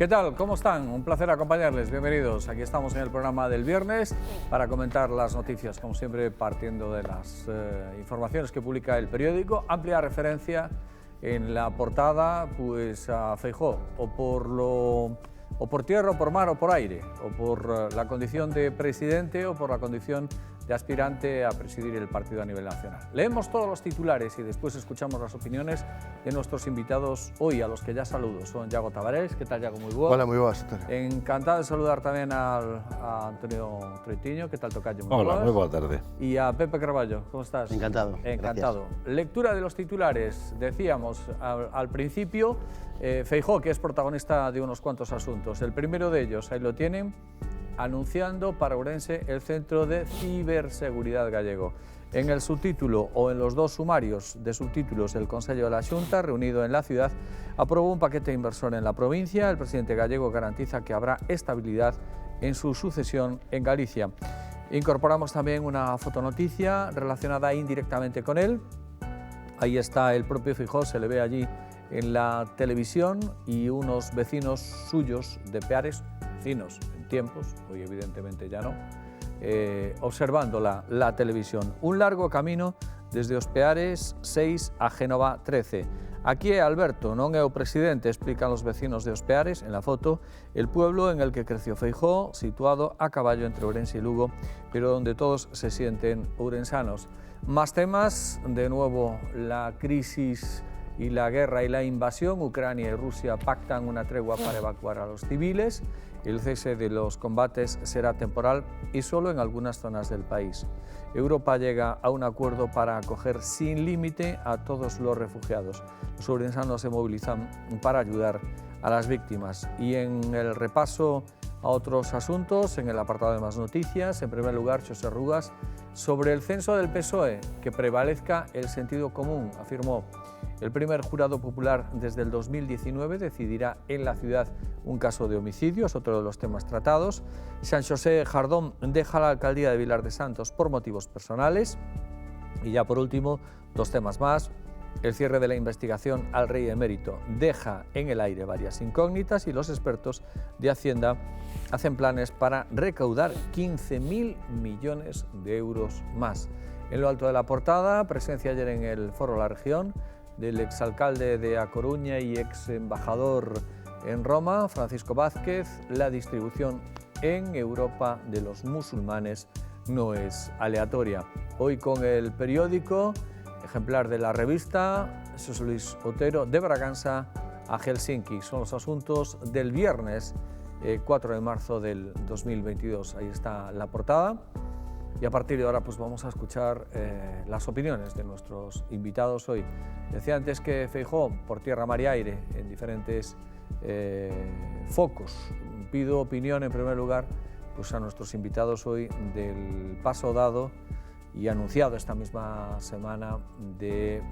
¿Qué tal? ¿Cómo están? Un placer acompañarles. Bienvenidos. Aquí estamos en el programa del viernes para comentar las noticias, como siempre, partiendo de las informaciones que publica el periódico. Amplia referencia en la portada pues a Feijóo, o por tierra, o por mar, o por aire, o por la condición de presidente o por la condición de aspirante a presidir el partido a nivel nacional. Leemos todos los titulares y después escuchamos las opiniones de nuestros invitados hoy, a los que ya saludo. Son Yago Tavares. ¿Qué tal, Yago? Muy bueno. Hola, muy buenas, Antonio. Encantado de saludar también a Antonio Troitiño. ¿Qué tal, tocayo? Hola, muy buena tarde. Y a Pepe Carballo. ¿Cómo estás? Encantado. Encantado. Gracias. Lectura de los titulares. Decíamos al principio, Feijóo, que es protagonista de unos cuantos asuntos. El primero de ellos, ahí lo tienen, anunciando para Ourense el Centro de Ciberseguridad gallego. En el subtítulo o en los dos sumarios de subtítulos, el Consello de la Xunta, reunido en la ciudad, aprobó un paquete inversor en la provincia. El presidente gallego garantiza que habrá estabilidad en su sucesión en Galicia. Incorporamos también una fotonoticia relacionada indirectamente con él. Ahí está el propio Feijóo, se le ve allí en la televisión, y unos vecinos suyos de Peares, vecinos en tiempos, hoy evidentemente ya no, observando la televisión. Un largo camino desde Os Peares 6 a Génova 13. Aquí é Alberto, non é o presidente, explican los vecinos de Os Peares en la foto, el pueblo en el que creció Feijóo, situado a caballo entre Ourense y Lugo, pero donde todos se sienten ourensanos. Más temas, de nuevo la crisis y la guerra y la invasión. Ucrania y Rusia pactan una tregua para evacuar a los civiles. El cese de los combates será temporal y solo en algunas zonas del país. Europa llega a un acuerdo para acoger sin límite a todos los refugiados. Los ourensanos se movilizan para ayudar a las víctimas. Y en el repaso a otros asuntos, en el apartado de más noticias, en primer lugar, Xosé Rugas, sobre el censo del PSOE, que prevalezca el sentido común, afirmó. El primer jurado popular desde el 2019 decidirá en la ciudad un caso de homicidio, es otro de los temas tratados. San José Jardón deja la alcaldía de Vilar de Santos por motivos personales. Y ya por último, dos temas más. El cierre de la investigación al rey emérito deja en el aire varias incógnitas, y los expertos de Hacienda hacen planes para recaudar 15.000 millones de euros más. En lo alto de la portada, presencia ayer en el Foro La Región del exalcalde de A Coruña y ex embajador en Roma, Francisco Vázquez. La distribución en Europa de los musulmanes no es aleatoria. Hoy con el periódico, ejemplar de la revista, José Luis Otero, de Braganza a Helsinki. Son los asuntos del viernes 4 de marzo del 2022. Ahí está la portada. Y a partir de ahora pues vamos a escuchar las opiniones de nuestros invitados hoy. Decía antes que Feijóo, por tierra, mar y aire, en diferentes focos. Pido opinión en primer lugar pues a nuestros invitados hoy del paso dado y anunciado esta misma semana de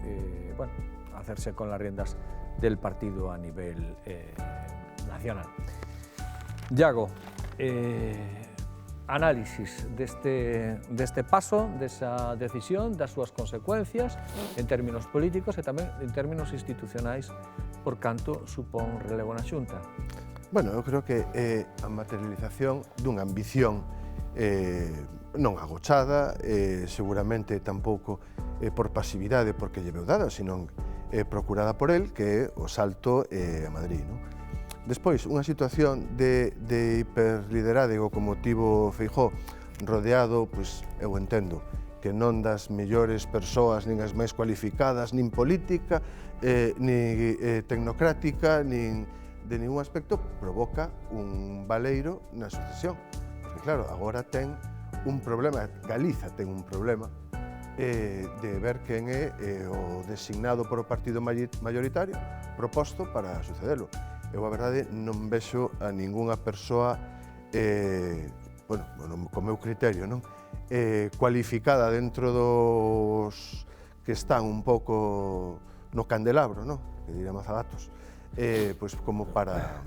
hacerse con las riendas del partido a nivel nacional. Yago, análisis deste paso, desa decisión, das súas consecuencias en términos políticos e tamén en términos institucionais, por canto supón relevo na Xunta. Bueno, eu creo que é a materialización dunha ambición non agochada, seguramente tampouco por pasividade porque lle veu dada, senón procurada por el, que é o salto a Madrid, non? Despois, unha situación de hiperliderazgo como tivo Feijóo, rodeado, pois, eu entendo, que non das mellores persoas, nin as máis cualificadas, nin política, nin tecnocrática, nin de ningún aspecto, provoca un baleiro na sucesión. Porque, claro, agora ten un problema, Galiza ten un problema, de ver quen é o designado por o partido maioritario proposto para sucedelo. Eu, a verdade, non vexo a ningunha persoa, co meu criterio, non? Cualificada dentro dos que están un pouco no candelabro, non? Que diría Mazagatos, pois como para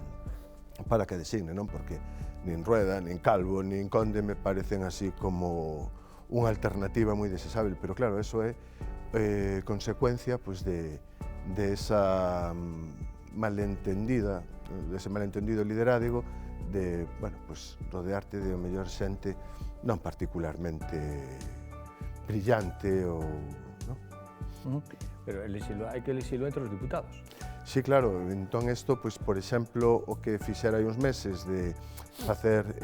que designe, non? Porque nin Rueda, nin Calvo, nin Conde me parecen así como unha alternativa moi desexável, pero claro, eso é consecuencia pois de esa malentendido liderazgo de, bueno, pues, rodearte de o mellor xente non particularmente brillante ou, ¿no? Pero hai que elixilo entre os diputados. Sí, claro, entón isto, pues, por exemplo, o que fixera hai uns meses de facer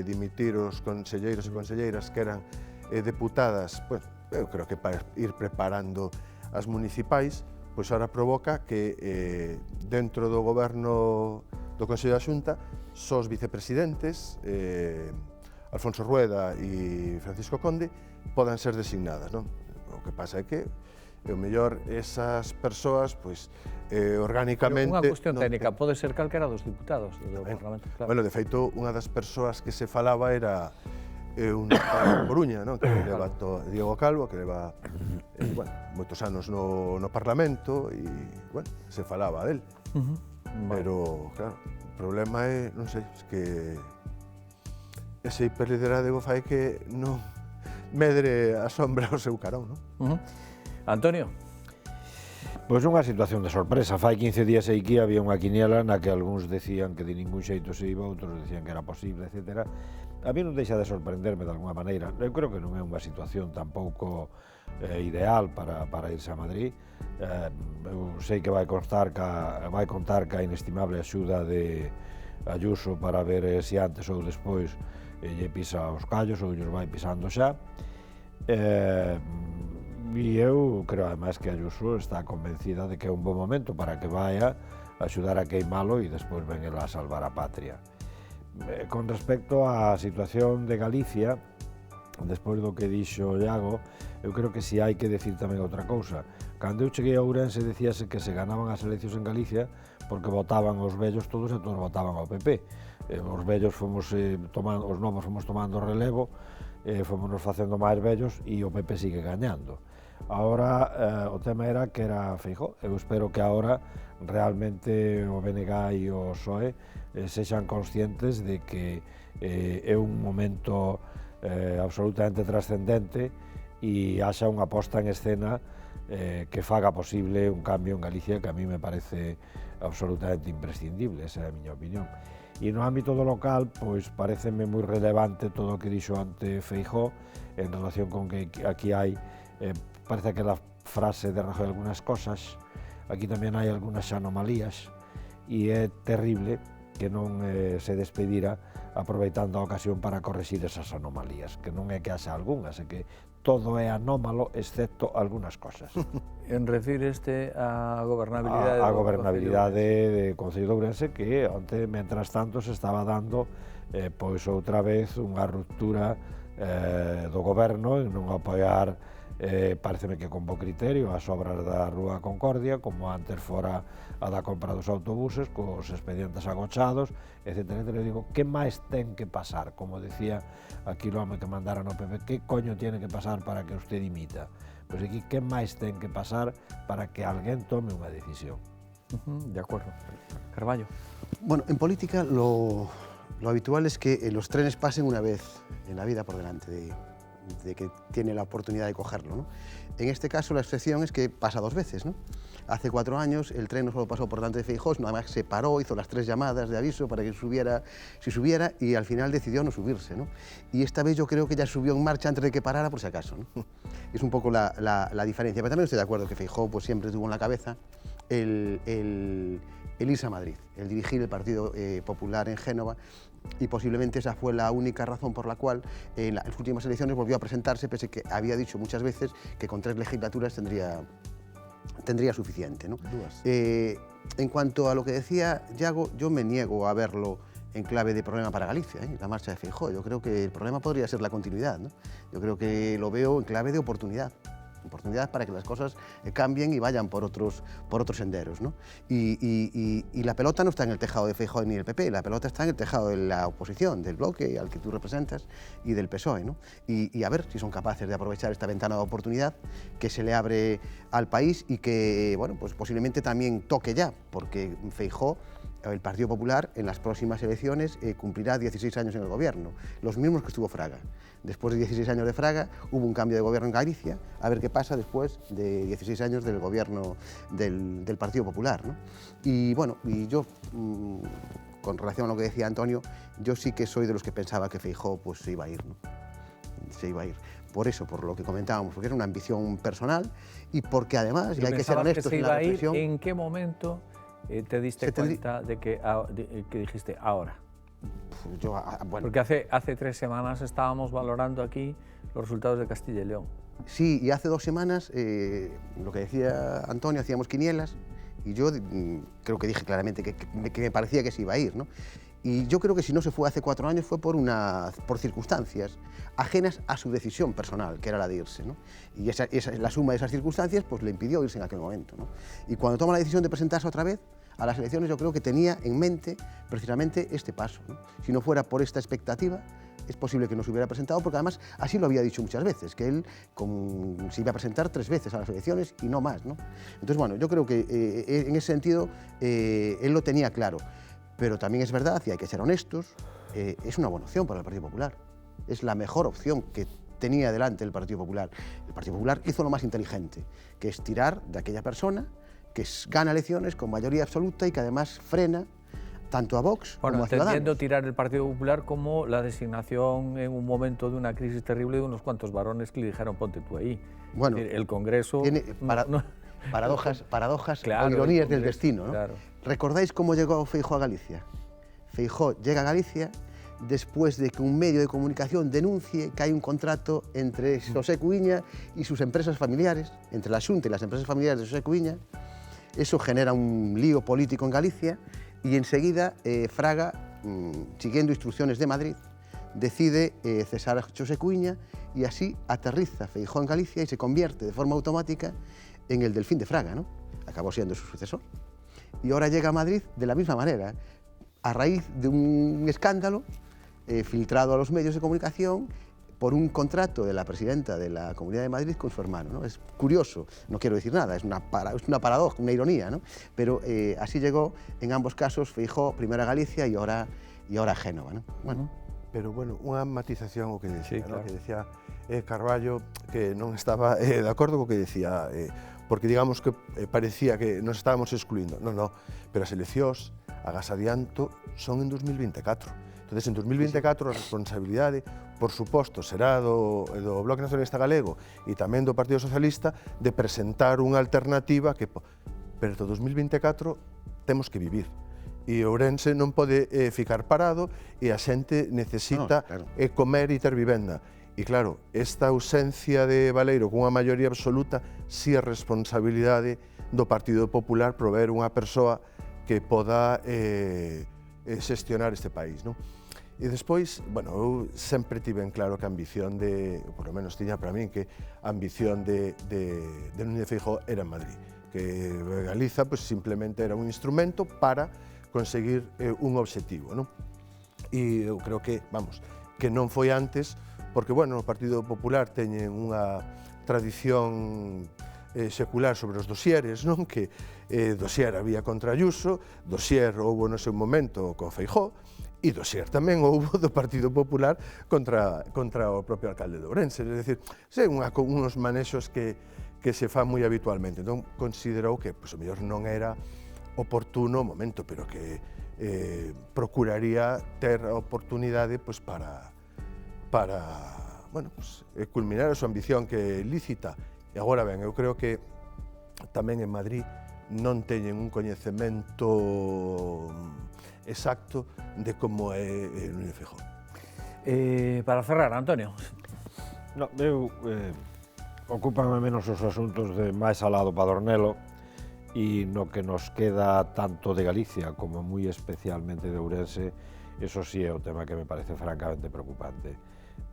dimitir os conselleiros e conselleiras que eran deputadas, pues, eu creo que para ir preparando as municipais, pois ahora provoca que dentro do goberno do Consello da Xunta só os vicepresidentes, Alfonso Rueda e Francisco Conde, podan ser designadas, non? O que pasa é que o mellor esas persoas, pois, orgánicamente... Unha cuestión técnica, pode ser calquera dos diputados do Parlamento, claro. Bueno, de feito, unha das persoas que se falaba era un deputado de Coruña, non? Que leva Diego Calvo, que leva bueno, moitos anos no Parlamento e, bueno, se falaba del. Pero, claro, o problema é, non sei, que ese hiperliderazgo fai que non medre a sombra o seu carón, non? Antonio? Pois unha situación de sorpresa. Fai 15 días aquí había unha quiniela na que algúns decían que de ningún xeito se iba, outros decían que era posible, etc. A mí non deixa de sorprenderme de alguma maneira. Eu creo que non é unha situación tampouco ideal para irse a Madrid. Eu sei que vai contar ca inestimable axuda de Ayuso para ver se antes ou despois lle pisa os callos ou lles vai pisando xa. E eu creo, ademais, que Ayuso está convencida de que é un bom momento para que vaya a axudar a queimalo e despois ven ela a salvar a patria. Con respecto á situación de Galicia, despois do que dixo Iago, eu creo que si hai que decir tamén outra cousa. Cando eu cheguei a Ourense decíase que se ganaban as eleccións en Galicia porque votaban os vellos todos e todos votaban ao PP. Os vellos fomos tomando, os novos fomos tomando relevo, fomos nos facendo máis vellos e o PP sigue gañando. Agora, o tema era que era Feijóo. Eu espero que agora realmente o BNG e o PSOE sexan conscientes de que é un momento absolutamente trascendente e haxa unha posta en escena que faga posible un cambio en Galicia que a mí me parece absolutamente imprescindible, esa é a miña opinión. E no ámbito do local, pois pareceme moi relevante todo o que dixo ante Feijóo en relación con que aquí hai, parece que a frase de Rajoy algunas cosas, aquí tamén hai algunas anomalías e é terrible que non se despedira aproveitando a ocasión para corrixir esas anomalías, que non é que haxa algunhas, é que todo é anómalo excepto algunhas cosas. En refíreste á gobernabilidade a gobernabilidade do Concello de Ourense, que onte, mentras tanto, se estaba dando pois outra vez unha ruptura do goberno en non apoiar, pareceme que con bo criterio, as obras da Rúa Concordia, como antes fora a da compra dos autobuses, cos expedientes agochados, etc. Digo, que máis ten que pasar? Como decía aquí o home que mandara no PP, que coño tiene que pasar para que usted dimita? Pois aquí, que máis ten que pasar para que alguén tome unha decisión? De acuerdo. Carballo. Bueno, en política lo habitual es que los trenes pasen una vez en la vida por delante de que tiene la oportunidad de cogerlo, ¿no? En este caso la excepción es que pasa dos veces, ¿no? Hace 4 años el tren no solo pasó por delante de Feijóo, sino además se paró, hizo las 3 llamadas de aviso para que subiera y al final decidió no subirse, ¿no? Y esta vez yo creo que ya subió en marcha antes de que parara por si acaso, ¿no? Es un poco la diferencia, pero también estoy de acuerdo que Feijóo pues siempre tuvo en la cabeza el irse a Madrid, el dirigir el Partido Popular en Génova, y posiblemente esa fue la única razón por la cual en las últimas elecciones volvió a presentarse, pese a que había dicho muchas veces que con 3 legislaturas tendría suficiente, ¿no? En cuanto a lo que decía Iago, yo me niego a verlo en clave de problema para Galicia, la marcha de Feijóo. Yo creo que el problema podría ser la continuidad, ¿no? Yo creo que lo veo en clave de oportunidad para que las cosas cambien y vayan por otros senderos, ¿no? Y la pelota no está en el tejado de Feijóo ni del PP, la pelota está en el tejado de la oposición, del bloque al que tú representas y del PSOE, ¿no? Y a ver si son capaces de aprovechar esta ventana de oportunidad que se le abre al país y que, bueno, pues posiblemente también toque ya, porque Feijóo el Partido Popular en las próximas elecciones cumplirá 16 años en el gobierno, los mismos que estuvo Fraga. Después de 16 años de Fraga hubo un cambio de gobierno en Galicia, a ver qué pasa después de 16 años del gobierno del Partido Popular, ¿no? Y bueno, y yo, con relación a lo que decía Antonio, yo sí que soy de los que pensaba que Feijóo pues se iba a ir, ¿no? Se iba a ir. Por eso, por lo que comentábamos, porque era una ambición personal y porque además, y hay que ser honestos en la reflexión... ¿En qué momento te diste cuenta de que dijiste ahora? Yo, bueno. Porque hace 3 semanas estábamos valorando aquí los resultados de Castilla y León. Sí, y hace 2 semanas, lo que decía Antonio, hacíamos quinielas y yo creo que dije claramente que me parecía que se iba a ir, ¿no? Y yo creo que si no se fue hace 4 años fue por circunstancias ajenas a su decisión personal, que era la de irse, ¿no? Y la suma de esas circunstancias pues, le impidió irse en aquel momento, ¿no? Y cuando toma la decisión de presentarse otra vez a las elecciones, yo creo que tenía en mente precisamente este paso, ¿no? Si no fuera por esta expectativa, es posible que no se hubiera presentado, porque además así lo había dicho muchas veces, que él se iba a presentar 3 veces a las elecciones y no más, ¿no? Entonces, bueno, yo creo que en ese sentido él lo tenía claro. Pero también es verdad, y hay que ser honestos, es una buena opción para el Partido Popular. Es la mejor opción que tenía delante el Partido Popular. El Partido Popular hizo lo más inteligente, que es tirar de aquella persona que gana elecciones con mayoría absoluta y que además frena tanto a Vox como a Ciudadanos. Entendiendo tirar el Partido Popular como la designación en un momento de una crisis terrible de unos cuantos varones que le dijeron ponte tú ahí. Bueno, el Congreso... Paradojas claro, o ironías del destino, ¿no? Claro. ¿Recordáis cómo llegó Feijóo a Galicia? Feijóo llega a Galicia después de que un medio de comunicación denuncie que hay un contrato entre Xosé Cuíña y sus empresas familiares, entre la Xunta y las empresas familiares de Xosé Cuíña. Eso genera un lío político en Galicia y enseguida Fraga, siguiendo instrucciones de Madrid, decide cesar a Xosé Cuíña y así aterriza Feijóo en Galicia y se convierte de forma automática en el Delfín de Fraga, ¿no? Acabó siendo su sucesor. Y ahora llega a Madrid de la misma manera, a raíz de un escándalo filtrado a los medios de comunicación por un contrato de la presidenta de la Comunidad de Madrid con su hermano, ¿no? Es curioso, no quiero decir nada, es una paradoja, una ironía, ¿no? Pero así llegó en ambos casos Feijóo, primero a Galicia y ahora a Génova, ¿no? Bueno. Pero bueno, unha matización o que decía, sí, claro. ¿no? Que decía Carballo que non estaba de acordo co que decía, porque digamos que parecía que nos estábamos excluindo. Non, pero as eleccións, agás adianto, son en 2024. Entonces, en 2024 a responsabilidade, por suposto, será do Bloque Nacionalista Galego e tamén do Partido Socialista de presentar unha alternativa que... Pero do 2024 temos que vivir. E Ourense non pode ficar parado e a xente necesita comer e ter vivenda. E claro, esta ausencia de Baleiro cunha maioría absoluta si é responsabilidade do Partido Popular prover unha persoa que poda xestionar este país, non? E despois, bueno, eu sempre tive en claro que a ambición de, por lo menos tiña para min, que a ambición de Núñez Feijóo era en Madrid, que Galiza pues, simplemente era un instrumento para conseguir un obxectivo, non? E eu creo que, vamos, que non foi antes, porque, bueno, o Partido Popular teñen unha tradición secular sobre os dosieres, non? Que dosier había contra Ayuso, dosier houbo no seu momento con Feijóo, e dosier tamén houbo do Partido Popular contra o propio alcalde de Ourense. É dicir, unos manexos que se fan moi habitualmente. Entón, considerou que, pois, o mellor non era oportuno o momento, pero que procuraría ter a oportunidade pues, para bueno, pues, culminar a súa ambición que é lícita. E agora ben, eu creo que tamén en Madrid non teñen un coñecemento exacto de como é Núñez Feijóo. Para cerrar, Antonio. No, eu ocúpanme menos os asuntos de máis ao lado Padornelo e no que nos queda tanto de Galicia como moi especialmente de Ourense, eso sí é o tema que me parece francamente preocupante.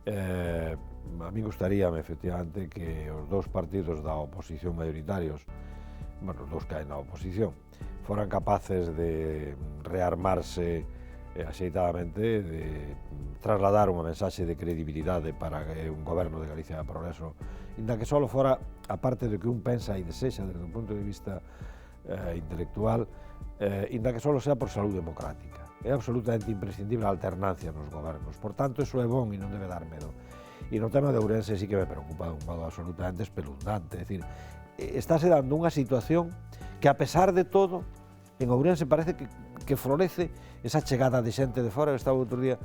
A mí gustaríame, efectivamente, que os dous partidos da oposición mayoritarios, bueno, os dous que hai na oposición, foran capaces de rearmarse axeitadamente, de trasladar unha mensaxe de credibilidade para un goberno de Galicia de progreso, inda que só fora, aparte do que un pensa e desexa desde o punto de vista intelectual, inda que só sea por salud democrática. É absolutamente imprescindible a alternancia nos gobernos, por tanto, iso é bon e non debe dar medo. E no tema de Ourense sí que me preocupa de un modo absolutamente espeluznante, é dicir, estáse dando unha situación que, a pesar de todo, en Ourense parece que florece esa chegada de xente de fora. Estaba outro día,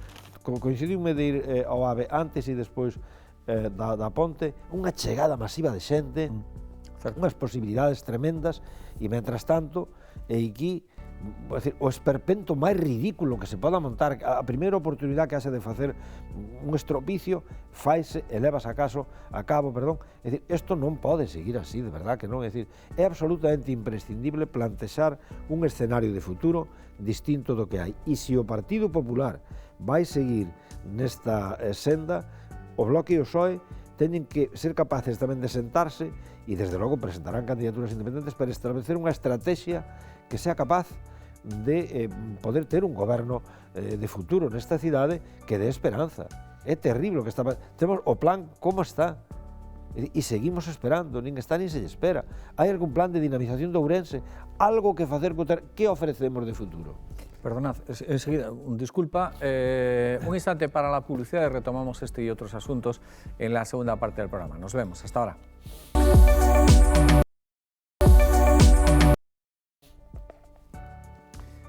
coincidiume de ir ao AVE antes e despois da ponte, unha chegada masiva de xente, unhas posibilidades tremendas, e, mentras tanto, aquí, o esperpento máis ridículo que se poda montar, a primeira oportunidade que haxe de facer un estropicio, faise e levas a cabo, é dicir, isto non pode seguir así, de verdad que non, é dicir, é absolutamente imprescindible plantexar un escenario de futuro distinto do que hai, e se o Partido Popular vai seguir nesta senda, o Bloque e o PSOE teñen que ser capaces tamén de sentarse e, desde logo, presentarán candidaturas independentes para establecer unha estrategia que sea capaz de poder ter un goberno de futuro nesta cidade que dé esperanza. É terrible o que está pasando. Temos o plan como está e seguimos esperando, nin está nin se lle espera. Hai algún plan de dinamización de Ourense, algo que facer, que ofrecemos de futuro? Perdonad, enseguida, disculpa, un instante para la publicidad y retomamos este y otros asuntos en la segunda parte del programa. Nos vemos, hasta ahora.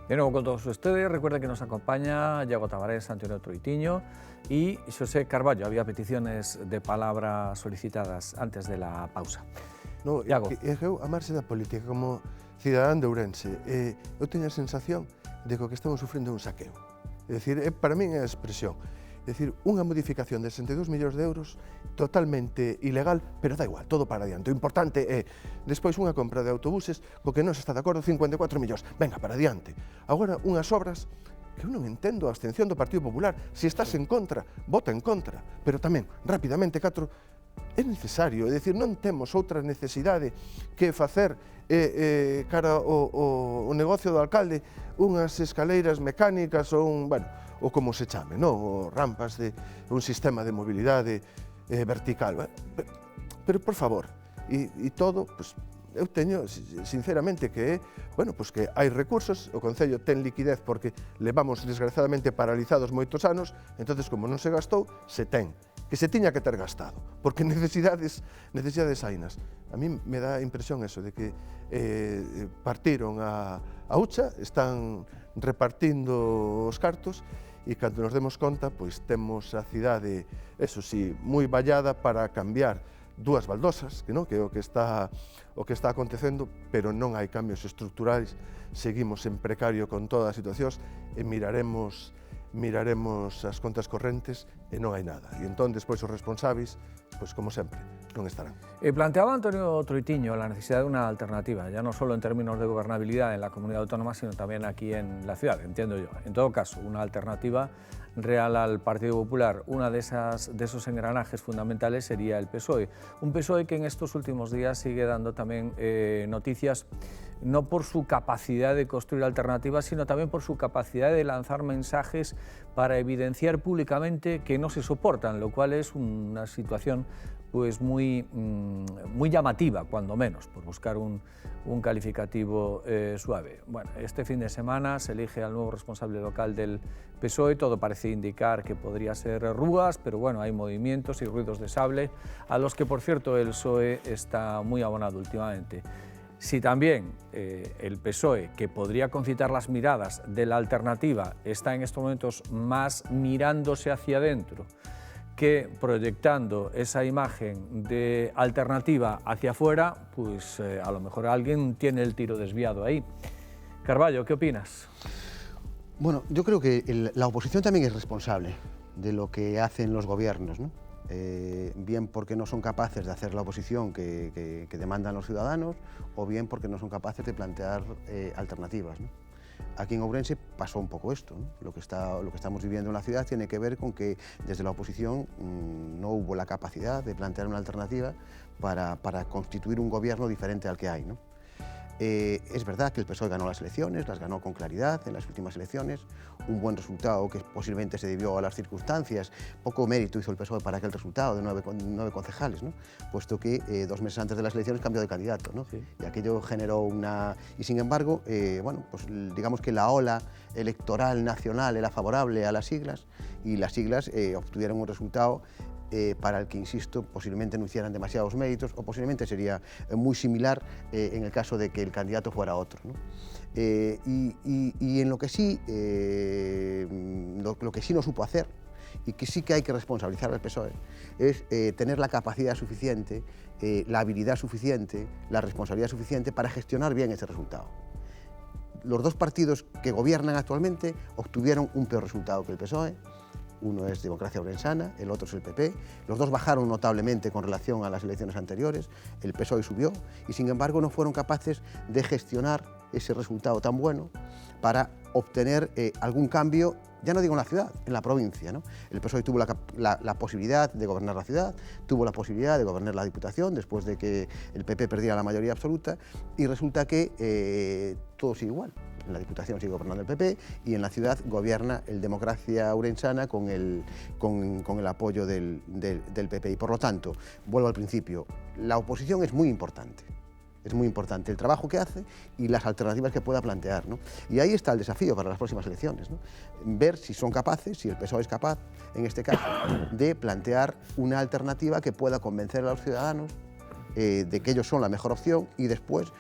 De nuevo con todos ustedes, recuerden que nos acompaña Iago Tavares, Antonio Troitiño y Xosé Carballo. Había peticiones de palabra solicitadas antes de la pausa. No, Iago. Eu, a marxe da política, como cidadán de Ourense, eu teño a sensación de que o que estamos sufrindo é un saqueo. É dicir, para min é a expresión. É dicir, unha modificación de 62 millóns de euros totalmente ilegal, pero da igual, todo para adiante. O importante é, despois, unha compra de autobuses co que non se está de acordo, 54 millóns. Venga, para adiante. Agora, unhas obras que eu non entendo a abstención do Partido Popular. Se estás en contra, vota en contra. Pero tamén, rapidamente, é necesario, é dicir, non temos outra necesidade que facer cara o negocio do alcalde unhas escaleiras mecánicas ou ou como se chame, non? Rampas de un sistema de mobilidade vertical. Pero, por favor, e todo, eu teño, sinceramente, que que hai recursos, o Concello ten liquidez porque levamos, desgraciadamente, paralizados moitos anos, entonces, como non se gastou, se ten, que se tiña que ter gastado, porque necesidades hainas. A mí me dá a impresión eso, de que partiron a hucha, están repartindo os cartos, e cando nos demos conta, pois temos a cidade, eso sí, moi vallada para cambiar dúas baldosas, que é o que está acontecendo, pero non hai cambios estruturais, seguimos en precario con todas as situacións e miraremos as contas correntes e non hai nada. E entón, despois, os responsáveis, pois como sempre, non estarán. Planteaba Antonio Troitiño la necesidad de una alternativa, ya no solo en términos de gobernabilidad en la comunidad autónoma, sino también aquí en la ciudad, entiendo yo. En todo caso, una alternativa real al Partido Popular. Una de esos engranajes fundamentales sería el PSOE. Un PSOE que en estos últimos días sigue dando también noticias, no por su capacidad de construir alternativas, sino también por su capacidad de lanzar mensajes para evidenciar públicamente que no se soportan, lo cual es una situación pues muy llamativa, cuando menos, por buscar un calificativo suave. Bueno, este fin de semana se elige al nuevo responsable local del PSOE, todo parece indicar que podría ser Rúas, pero bueno, hay movimientos y ruidos de sable, a los que, por cierto, el PSOE está muy abonado últimamente. Si también el PSOE, que podría concitar las miradas de la alternativa, está en estos momentos más mirándose hacia adentro que proyectando esa imagen de alternativa hacia afuera, pues a lo mejor alguien tiene el tiro desviado ahí. Carballo, ¿qué opinas? Bueno, yo creo que la oposición también es responsable de lo que hacen los gobiernos, ¿no? Bien porque no son capaces de hacer la oposición que demandan los ciudadanos, o bien porque no son capaces de plantear alternativas, ¿no? Aquí en Ourense pasó un poco esto, ¿no? Lo que estamos viviendo en la ciudad tiene que ver con que desde la oposición no hubo la capacidad de plantear una alternativa para constituir un gobierno diferente al que hay, ¿no? Es verdad que el PSOE ganó las elecciones, las ganó con claridad en las últimas elecciones, un buen resultado que posiblemente se debió a las circunstancias. Poco mérito hizo el PSOE para aquel resultado de 9 concejales, ¿no? Puesto que 2 meses antes de las elecciones cambió de candidato, ¿no? Sí. Y aquello generó una... Y sin embargo, bueno, pues digamos que la ola electoral nacional era favorable a las siglas y las siglas obtuvieron un resultado para el que, insisto, posiblemente no hicieran demasiados méritos o posiblemente sería muy similar en el caso de que el candidato fuera otro, ¿no? Y en lo que sí, lo que sí no supo hacer y que sí que hay que responsabilizar al PSOE es tener la capacidad suficiente, la habilidad suficiente, la responsabilidad suficiente para gestionar bien ese resultado. Los 2 partidos que gobiernan actualmente obtuvieron un peor resultado que el PSOE. Uno es Democracia Ourensana, el otro es el PP. Los 2 bajaron notablemente con relación a las elecciones anteriores, el PSOE subió y sin embargo no fueron capaces de gestionar ese resultado tan bueno para obtener algún cambio, ya no digo en la ciudad, en la provincia, ¿no? El PSOE tuvo la posibilidad de gobernar la ciudad, tuvo la posibilidad de gobernar la Diputación después de que el PP perdiera la mayoría absoluta y resulta que todo sigue igual. En la Diputación sigue gobernando el PP y en la ciudad gobierna el Democracia Ourensana con el apoyo del PP. Y por lo tanto, vuelvo al principio, la oposición es muy importante. Es muy importante el trabajo que hace y las alternativas que pueda plantear, ¿no? Y ahí está el desafío para las próximas elecciones, ¿no? Ver si son capaces, si el PSOE es capaz, en este caso, de plantear una alternativa que pueda convencer a los ciudadanos de que ellos son la mejor opción y después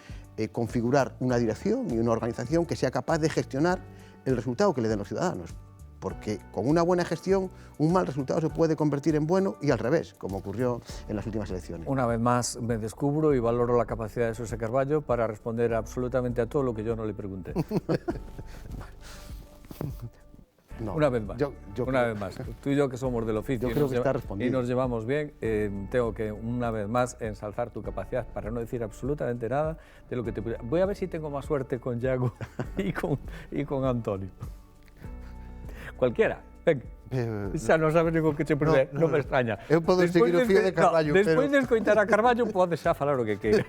configurar una dirección y una organización que sea capaz de gestionar el resultado que le den los ciudadanos. Porque con una buena gestión, un mal resultado se puede convertir en bueno y al revés, como ocurrió en las últimas elecciones. Una vez más me descubro y valoro la capacidad de Xosé Carballo para responder absolutamente a todo lo que yo no le pregunté. No, una vez más, una vez más. Tú y yo que somos del oficio y nos llevamos bien, tengo que una vez más ensalzar tu capacidad para no decir absolutamente nada de lo que te... Voy a ver si tengo más suerte con Iago y con Antonio. Cualquiera, venga. Xa non sabes ni con que che perder, non me extraña. Eu podo seguir o fío de Carballo, despois de escoitar a Carballo podes xa falar o que queiras.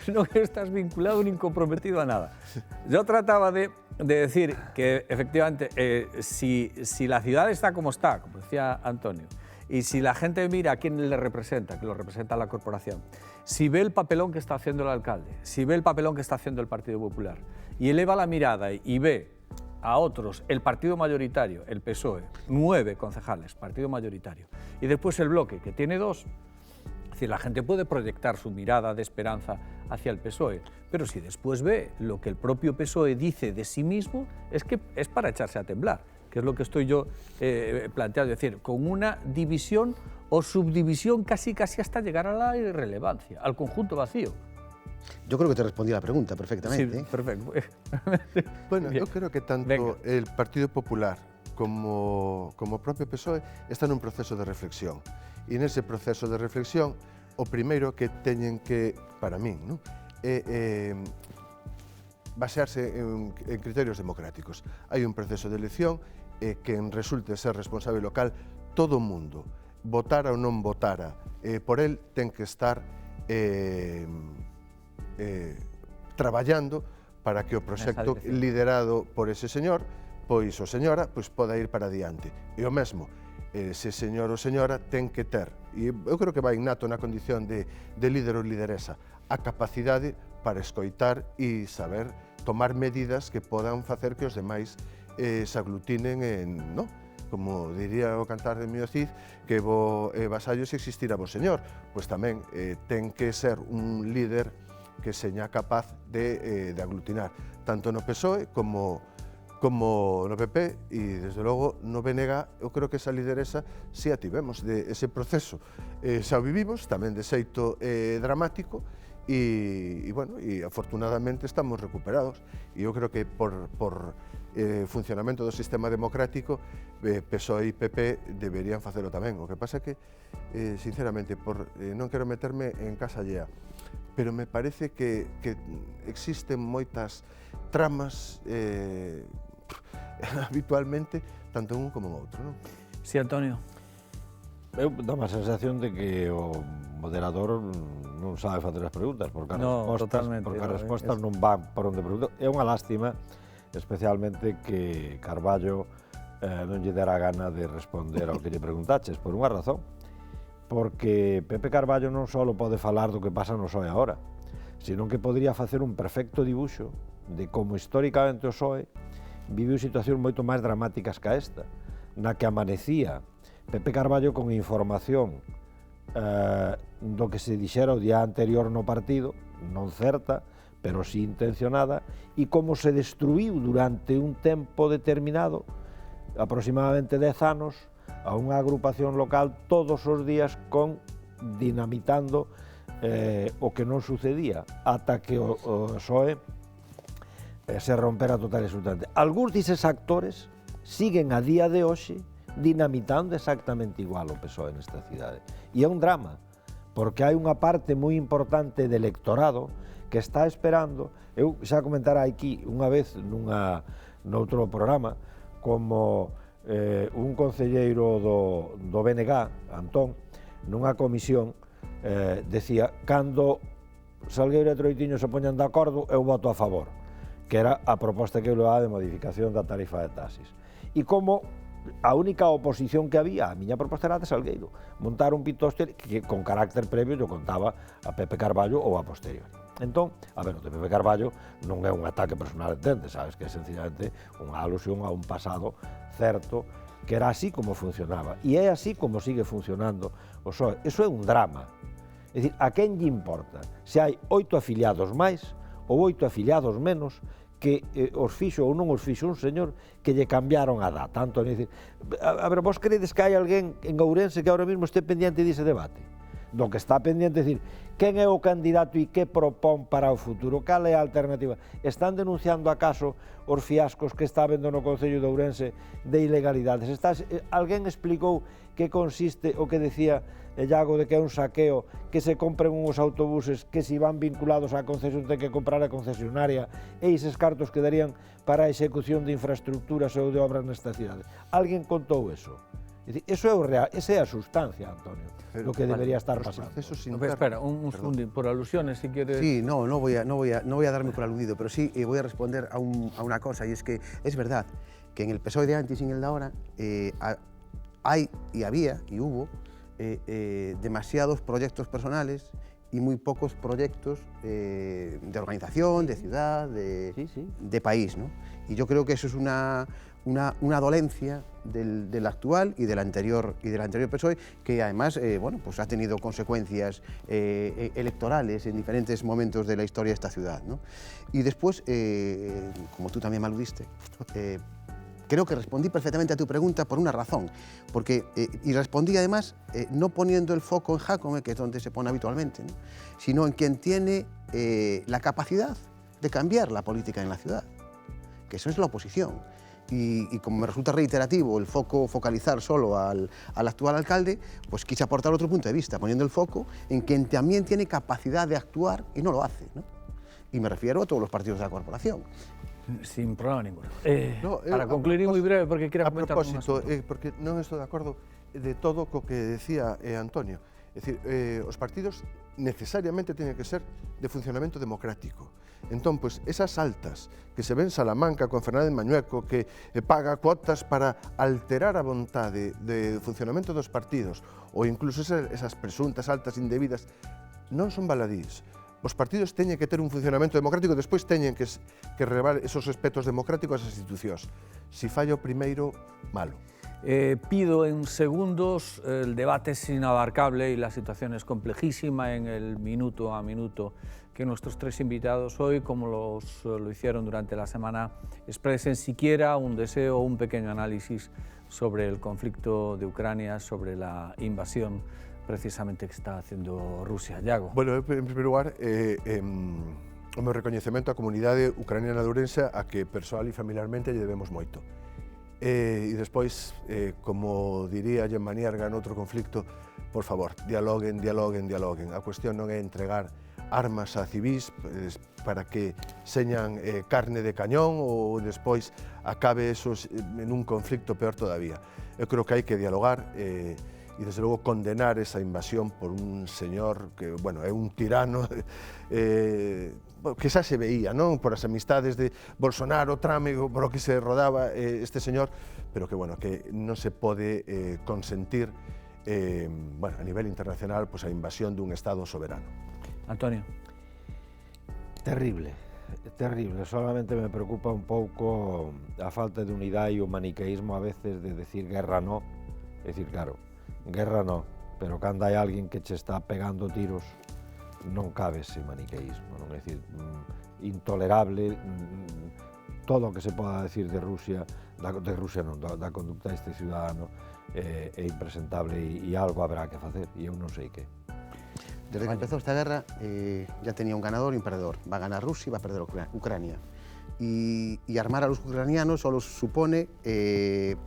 Non estás vinculado nin comprometido a nada. Yo trataba de decir que efectivamente si la ciudad está como está, como decía Antonio, y si la gente mira a quién le representa, que lo representa la corporación, si ve el papelón que está haciendo el alcalde, si ve el papelón que está haciendo el Partido Popular y eleva la mirada y ve a otros, el partido mayoritario, el PSOE, 9 concejales, partido mayoritario, y después el bloque, que tiene 2, es decir, la gente puede proyectar su mirada de esperanza hacia el PSOE, pero si después ve lo que el propio PSOE dice de sí mismo, es que es para echarse a temblar, que es lo que estoy yo planteando, es decir, con una división o subdivisión casi hasta llegar a la irrelevancia, al conjunto vacío. Yo creo que te respondí a la pregunta perfectamente. Sí, perfecto. Bueno, yo creo que tanto el Partido Popular como o propio PSOE están nun proceso de reflexión. E nese proceso de reflexión, o primeiro que teñen que, para min, ¿no? basearse en criterios democráticos. Hai un proceso de elección que resulte ser responsable local todo o mundo, votara ou non votara, por el ten que estar traballando para que o proxecto liderado por ese señor, pois o señora, pois poda ir para adiante. E o mesmo, ese señor ou señora ten que ter, e eu creo que vai innato na condición de líder ou lideresa, a capacidade para escoitar e saber tomar medidas que podan facer que os demais se aglutinen en, ¿no? Como diría o cantar de Mío Cid, que vo vasallo se existira vo señor, pois tamén ten que ser un líder que seña capaz de aglutinar, tanto no PSOE como no PP e, desde logo, no BNG, eu creo que esa lideresa si a tivemos de ese proceso. Xa o vivimos, tamén de xeito dramático, e, bueno, e afortunadamente estamos recuperados. E eu creo que por funcionamento do sistema democrático, PSOE e PP deberían facelo tamén. O que pasa é que, sinceramente, non quero meterme en casa allea, pero me parece que existen moitas tramas habitualmente, tanto en un como en outro, non? Sí, Antonio. Eu dá a sensación de que o moderador non sabe facer as preguntas, porque as respostas non van por onde preguntan. É unha lástima, especialmente que Carballo non lle dera a gana de responder ao que lle preguntaches, por unha razón. Porque Pepe Carballo non só pode falar do que pasa no PSOE agora, senón que podría facer un perfecto dibuixo de como históricamente o PSOE viviu situacións moito máis dramáticas que esta, na que amanecía Pepe Carballo con información do que se dixera o día anterior no partido, non certa, pero sí intencionada, e como se destruiu durante un tempo determinado, aproximadamente 10 anos, a unha agrupación local todos os días dinamitando o que non sucedía, ata que o PSOE se rompera total e absolutamente. Algúns dises actores siguen a día de hoxe dinamitando exactamente igual o PSOE nesta cidade. E é un drama, porque hai unha parte moi importante do electorado que está esperando. Eu xa comentara aquí unha vez noutro programa, como un concelleiro do BNG, Antón, nunha comisión, decía, cando Salgueiro e Troitiño se poñan de acordo, eu voto a favor, que era a proposta que eu levaba de modificación da tarifa de taxis. E como a única oposición que había, a miña proposta era de Salgueiro, montar un pitoste que con carácter previo yo contaba a Pepe Carballo ou a posterior. Entón, a ver, o de Pepe Carballo non é un ataque personal, entende, sabes, que é sencillamente unha alusión a un pasado certo, que era así como funcionaba, e é así como sigue funcionando o PSOE. Eso é un drama. É dicir, a quen lle importa se hai 8 afiliados máis ou 8 afiliados menos, que os fixo ou non os fixo un señor que lle cambiaron a data. Antón, a ver, vos credes que hai alguén en Ourense que ahora mesmo este pendiente dese debate? Do que está pendiente, é dicir, quen é o candidato e que propón para o futuro? Cal é a alternativa? Están denunciando acaso os fiascos que está vendo no Concello de Ourense de ilegalidades? Alguén explicou que consiste o que decía Iago de que é un saqueo, que se compren uns autobuses que se van vinculados á concesión ten que comprar a concesionaria e eses cartos quedarían para a execución de infraestructuras ou de obras nesta cidade? Alguén contou eso? Eso é o real, esa é a sustancia, Antonio, lo que debería estar pasando. Espera, un segundo, por alusiones, si quieres... Sí, no voy a darme por aludido, pero sí voy a responder a una cosa, y es que es verdad que en el PSOE de antes y en el de ahora hay y había y hubo demasiados proyectos personales y muy pocos proyectos de organización, de ciudad, de país, ¿no? Y yo creo que eso es una dolencia del actual y del anterior PSOE, que además bueno, pues ha tenido consecuencias electorales en diferentes momentos de la historia de esta ciudad, ¿no? Y después, como tú también me aludiste, creo que respondí perfectamente a tu pregunta por una razón, y respondí además no poniendo el foco en Jácome, que es donde se pone habitualmente, ¿no? Sino en quien tiene la capacidad de cambiar la política en la ciudad, que eso es la oposición. Y como me resulta reiterativo el focalizar solo al actual alcalde, pues quise aportar otro punto de vista, poniendo el foco en quien también tiene capacidad de actuar y no lo hace, ¿no? Y me refiero a todos los partidos de la corporación. Sin problema ninguno. Para concluir moi breve, porque quero comentar... A propósito, porque non estou de acordo de todo co que decía Antonio. É dicir, os partidos necesariamente teñen que ser de funcionamento democrático. Entón, pois, esas altas que se ven en Salamanca con Fernández Mañueco, que paga cuotas para alterar a vontade de funcionamento dos partidos, ou incluso esas presuntas altas indebidas, non son baladís. Os partidos teñen que ter un funcionamento democrático, despois teñen que relevar esos aspectos democráticos ás institucións. Si falla o primeiro, malo. Pido en segundos, el debate es inabarcable y la situación es complejísima en el minuto a minuto que nuestros tres invitados hoy, como lo hicieron durante la semana, expresen siquiera un deseo o un pequeño análisis sobre el conflicto de Ucrania, sobre la invasión precisamente que está haciendo Rusia. Iago. Bueno, en primer lugar, o meu recoñecemento á comunidade ucraniana de Ourense, a que persoal e familiarmente lle debemos moito. E despois, como diría Jean Maniarga noutro conflicto, por favor, dialoguen. A cuestión non é entregar armas a civis para que señan carne de cañón ou despois acabe eso en un conflicto peor todavía. Eu creo que hai que dialogar e desde logo condenar esa invasión por un señor que, bueno, é un tirano que xa se veía, non? Por as amistades de Bolsonaro, Trump, por o que se rodaba este señor, pero que, bueno, que non se pode consentir bueno, a nivel internacional pues, a invasión dun Estado soberano. Antonio. Terrible, terrible. Solamente me preocupa un pouco a falta de unidade e o maniqueísmo a veces de decir guerra no. É dicir, claro, guerra no, pero cando hai alguén que che está pegando tiros, non cabe ese maniqueísmo, non? É dicir, intolerable todo o que se poda decir de Rusia, de Rusia non, da conducta deste ciudadano, é impresentable e algo habrá que facer, e eu non sei que. Desde que empezó esta guerra ya tenía un ganador y un perdedor. Va a ganar Rusia y va a perder Ucrania. Y armar a los ucranianos solo supone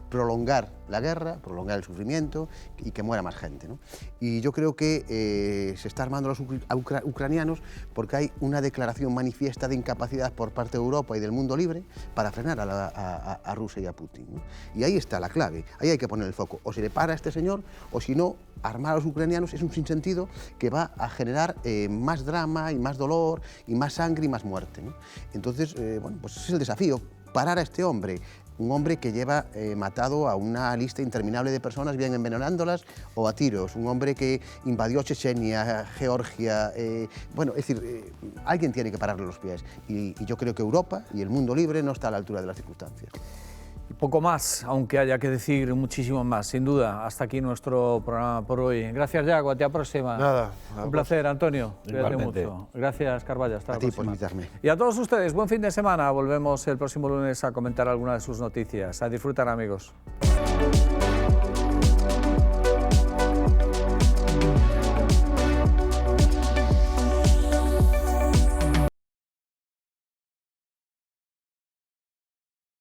prolongar la guerra, prolongar el sufrimiento y que muera más gente, ¿no? Y yo creo que se está armando a los ucranianos porque hay una declaración manifiesta de incapacidad por parte de Europa y del mundo libre para frenar a Rusia y a Putin, ¿no? Y ahí está la clave, ahí hay que poner el foco. O se le para a este señor, o si no, armar a los ucranianos es un sinsentido que va a generar más drama y más dolor y más sangre y más muerte, ¿no? Entonces, bueno, pues ese es el desafío, parar a este hombre, un hombre que lleva matado a una lista interminable de personas, bien envenenándolas o a tiros, un hombre que invadió Chechenia, Georgia, bueno, es decir, alguien tiene que pararle los pies y yo creo que Europa y el mundo libre no está a la altura de las circunstancias. Y poco más, aunque haya que decir muchísimo más, sin duda. Hasta aquí nuestro programa por hoy. Gracias, Yago, hasta la próxima. Nada. Un placer, Antonio. Cuídate Igualmente. mucho. Gracias, Carballo. Hasta la A ti por próxima. invitarme. Y a todos ustedes, buen fin de semana. Volvemos el próximo lunes a comentar alguna de sus noticias. A disfrutar, amigos.